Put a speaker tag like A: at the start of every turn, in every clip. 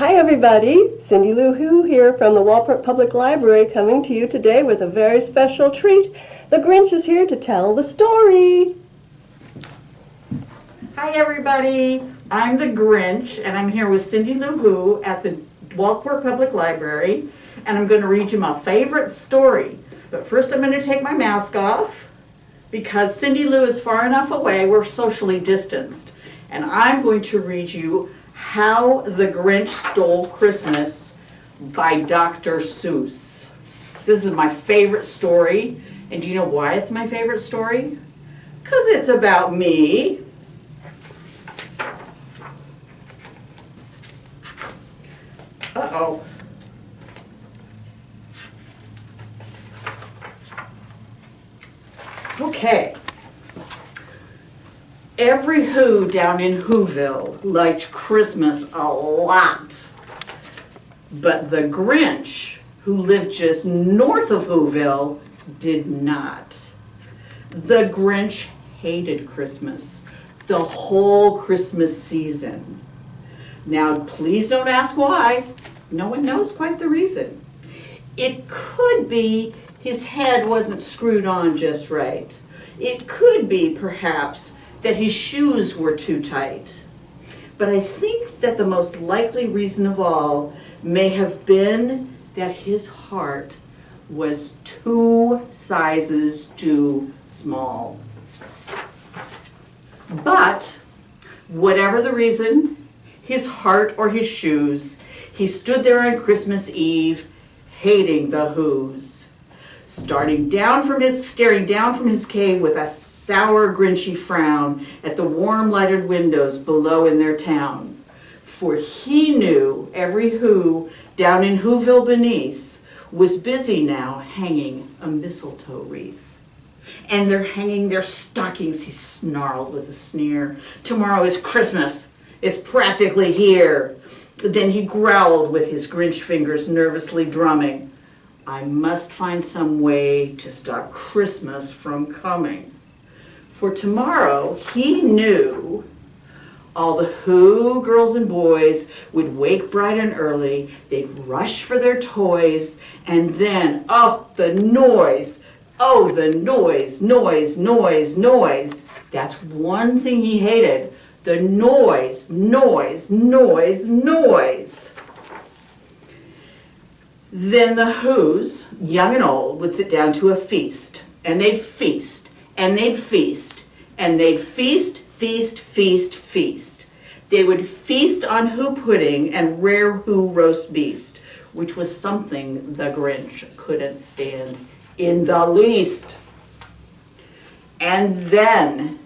A: Hi everybody, Cindy Lou Who here from the Waldport Public Library coming to you today with a very special treat. The Grinch is here to tell the story.
B: Hi everybody, I'm the Grinch and I'm here with Cindy Lou Who at the Waldport Public Library and I'm going to read you my favorite story. But first I'm going to take my mask off because Cindy Lou is far enough away, we're socially distanced. And I'm going to read you How the Grinch Stole Christmas by Dr. Seuss. This is my favorite story. And do you know why it's my favorite story? Because it's about me. Uh-oh. Okay. Every Who down in Whoville liked Christmas a lot. But the Grinch, who lived just north of Whoville, did not. The Grinch hated Christmas, the whole Christmas season. Now, please don't ask why. No one knows quite the reason. It could be his head wasn't screwed on just right. It could be, perhaps, that his shoes were too tight. But I think that the most likely reason of all may have been that his heart was 2 sizes too small. But whatever the reason, his heart or his shoes, he stood there on Christmas Eve hating the Whos. Staring down from his cave with a sour, grinchy frown at the warm lighted windows below in their town. For he knew every Who down in Whoville beneath was busy now hanging a mistletoe wreath. And they're hanging their stockings, he snarled with a sneer. Tomorrow is Christmas. It's practically here. Then he growled with his Grinch fingers nervously drumming. I must find some way to stop Christmas from coming. For tomorrow, he knew all the Who girls and boys would wake bright and early, they'd rush for their toys, and then, oh, the noise, noise. That's one thing he hated, the noise. Then the Whos, young and old, would sit down to a feast, and they'd feast, and they'd feast, and they'd feast. They would feast on Who pudding and rare Who roast beast, which was something the Grinch couldn't stand in the least. And then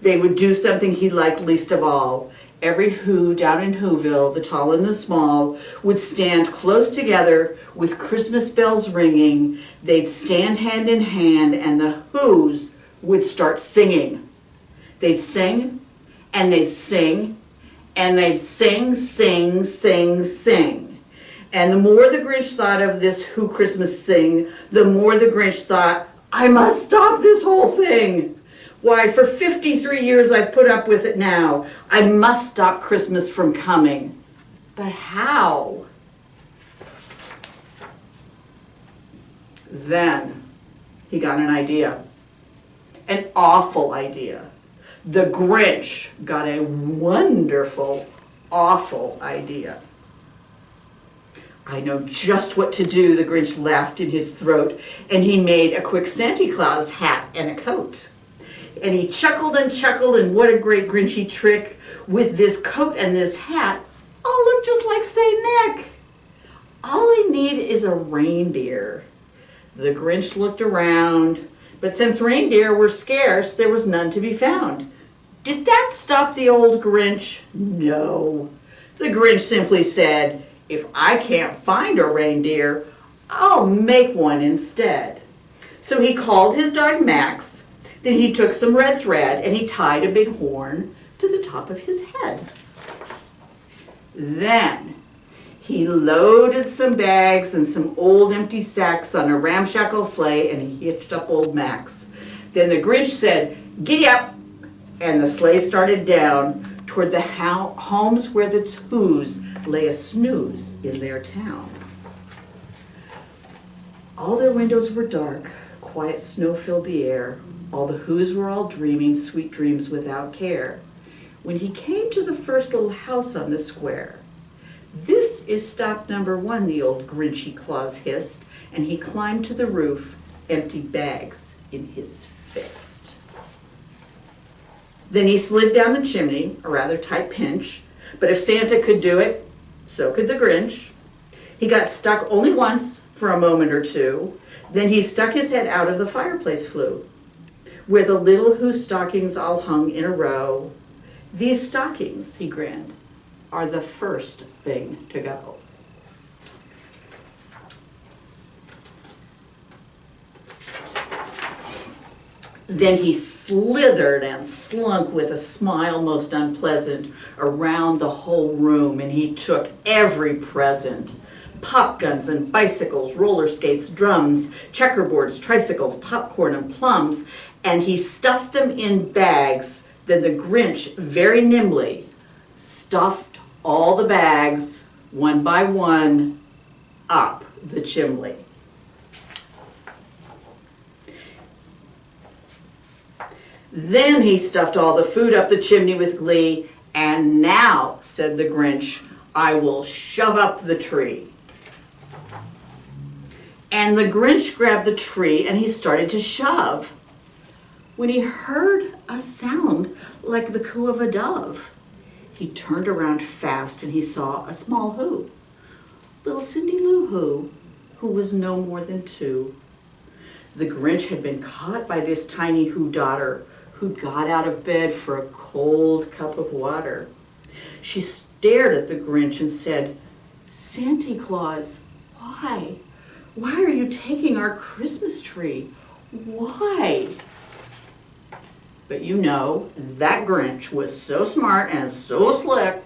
B: they would do something he liked least of all. Every Who down in Whoville, the tall and the small, would stand close together with Christmas bells ringing. They'd stand hand in hand and the Whos would start singing. They'd sing and they'd sing and they'd sing. And the more the Grinch thought of this Who Christmas sing, the more the Grinch thought, I must stop this whole thing. Why, for 53 years I've put up with it now. I must stop Christmas from coming. But how? Then he got an idea. An awful idea. The Grinch got a wonderful, awful idea. I know just what to do, the Grinch laughed in his throat, and he made a quick Santa Claus hat and a coat. And he chuckled, and what a great Grinchy trick. With this coat and this hat, I'll look just like Saint Nick. All I need is a reindeer. The Grinch looked around, but since reindeer were scarce, there was none to be found. Did that stop the old Grinch? No. The Grinch simply said, if I can't find a reindeer, I'll make one instead. So he called his dog Max. Then he took some red thread and he tied a big horn to the top of his head. Then he loaded some bags and some old empty sacks on a ramshackle sleigh and he hitched up old Max. Then the Grinch said, "Giddy up!" And the sleigh started down toward the homes where the Who's lay a snooze in their town. All their windows were dark, quiet snow filled the air. All the Who's were all dreaming sweet dreams without care. When he came to the first little house on the square, "This is stop number 1, the old Grinchy Claus hissed, and he climbed to the roof, empty bags in his fist. Then he slid down the chimney, a rather tight pinch, but if Santa could do it, so could the Grinch. He got stuck only once for a moment or two, then he stuck his head out of the fireplace flue, where the little Who stockings all hung in a row. These stockings, he grinned, are the first thing to go." Then he slithered and slunk with a smile most unpleasant around the whole room, and he took every present. Pop guns and bicycles, roller skates, drums, checkerboards, tricycles, popcorn and plums, and he stuffed them in bags. Then the Grinch very nimbly stuffed all the bags, one by one, up the chimney. Then he stuffed all the food up the chimney with glee, and now, said the Grinch, I will shove up the tree. And the Grinch grabbed the tree and he started to shove, when he heard a sound like the coo of a dove. He turned around fast and he saw a small Who, little Cindy Lou who was no more than 2. The Grinch had been caught by this tiny Who daughter, who got out of bed for a cold cup of water. She stared at the Grinch and said, "Santa Claus, why? Why are you taking our Christmas tree? Why?" But you know, that Grinch was so smart and so slick,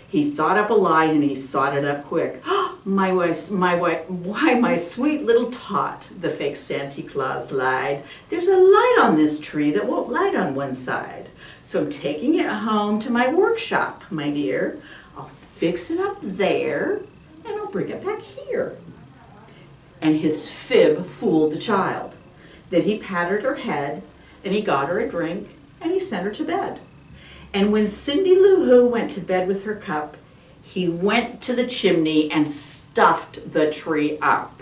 B: he thought up a lie and he thought it up quick. Why, my sweet little tot, the fake Santa Claus lied. There's a light on this tree that won't light on one side. So I'm taking it home to my workshop, my dear. I'll fix it up there and I'll bring it back here. And his fib fooled the child. Then he patted her head and he got her a drink and he sent her to bed. And when Cindy Lou Who went to bed with her cup, he went to the chimney and stuffed the tree up.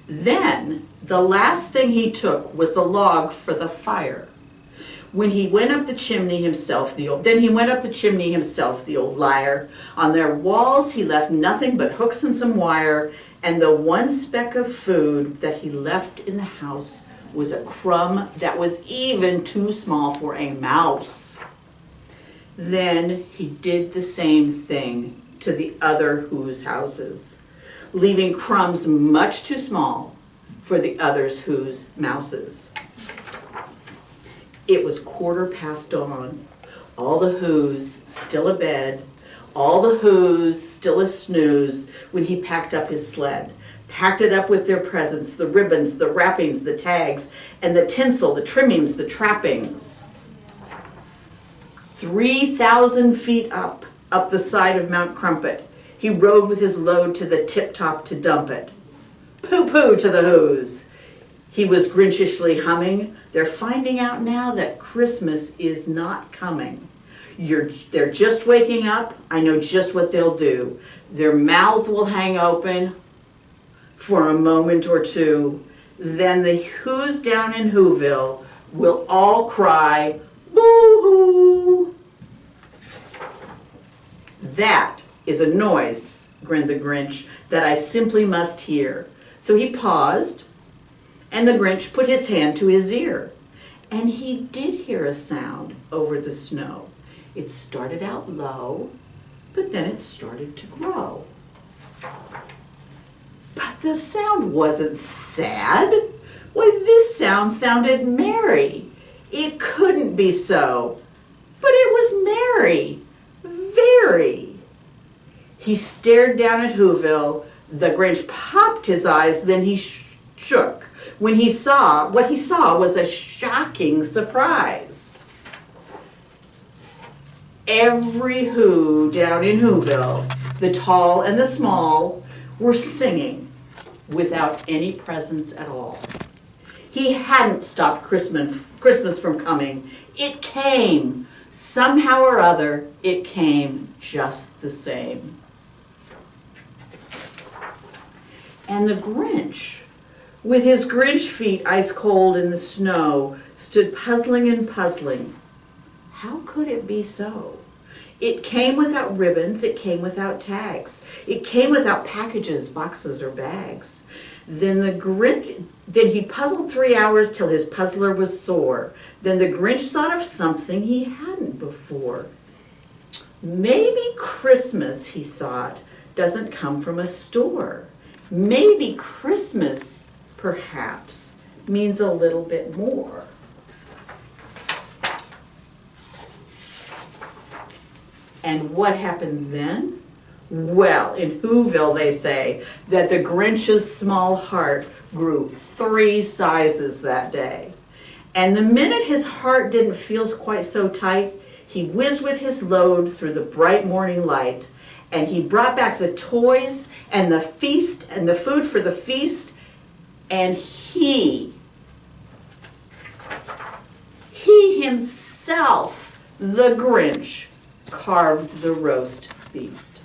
B: Then the last thing he took was the log for the fire. When he went up the chimney himself, the old liar. On their walls he left nothing but hooks and some wire, and the one speck of food that he left in the house was a crumb that was even too small for a mouse. Then he did the same thing to the other Who's houses, leaving crumbs much too small for the others Who's mouses. It was 1/4 dawn, all the Who's still abed, all the Who's still a snooze when he packed up his sled, packed it up with their presents, the ribbons, the wrappings, the tags, and the tinsel, the trimmings, the trappings. 3,000 feet up the side of Mount Crumpet, he rode with his load to the tip-top to dump it. Pooh-pooh to the Who's. He was Grinchishly humming. They're finding out now that Christmas is not coming. They're just waking up. I know just what they'll do. Their mouths will hang open for a moment or two. Then the Who's down in Whoville will all cry, boo-hoo. That is a noise, grinned the Grinch, that I simply must hear. So he paused, and the Grinch put his hand to his ear. And he did hear a sound over the snow. It started out low, but then it started to grow. But the sound wasn't sad. Why, this sound sounded merry. It couldn't be so, but it was merry, very. He stared down at Whoville. The Grinch popped his eyes, then he shook. What he saw was a shocking surprise. Every Who down in Whoville, the tall and the small, were singing without any presents at all. He hadn't stopped Christmas from coming. It came. Somehow or other, it came just the same. And the Grinch, with his Grinch feet ice cold in the snow, stood puzzling and puzzling. How could it be so? It came without ribbons, it came without tags. It came without packages, boxes, or bags. Then he puzzled 3 hours till his puzzler was sore. Then the Grinch thought of something he hadn't before. Maybe Christmas, he thought, doesn't come from a store. Maybe Christmas, perhaps, means a little bit more. And what happened then? Well, in Whoville they say that the Grinch's small heart grew 3 sizes that day. And the minute his heart didn't feel quite so tight, he whizzed with his load through the bright morning light, and he brought back the toys and the feast and the food for the feast, and he himself, the Grinch, carved the roast beast.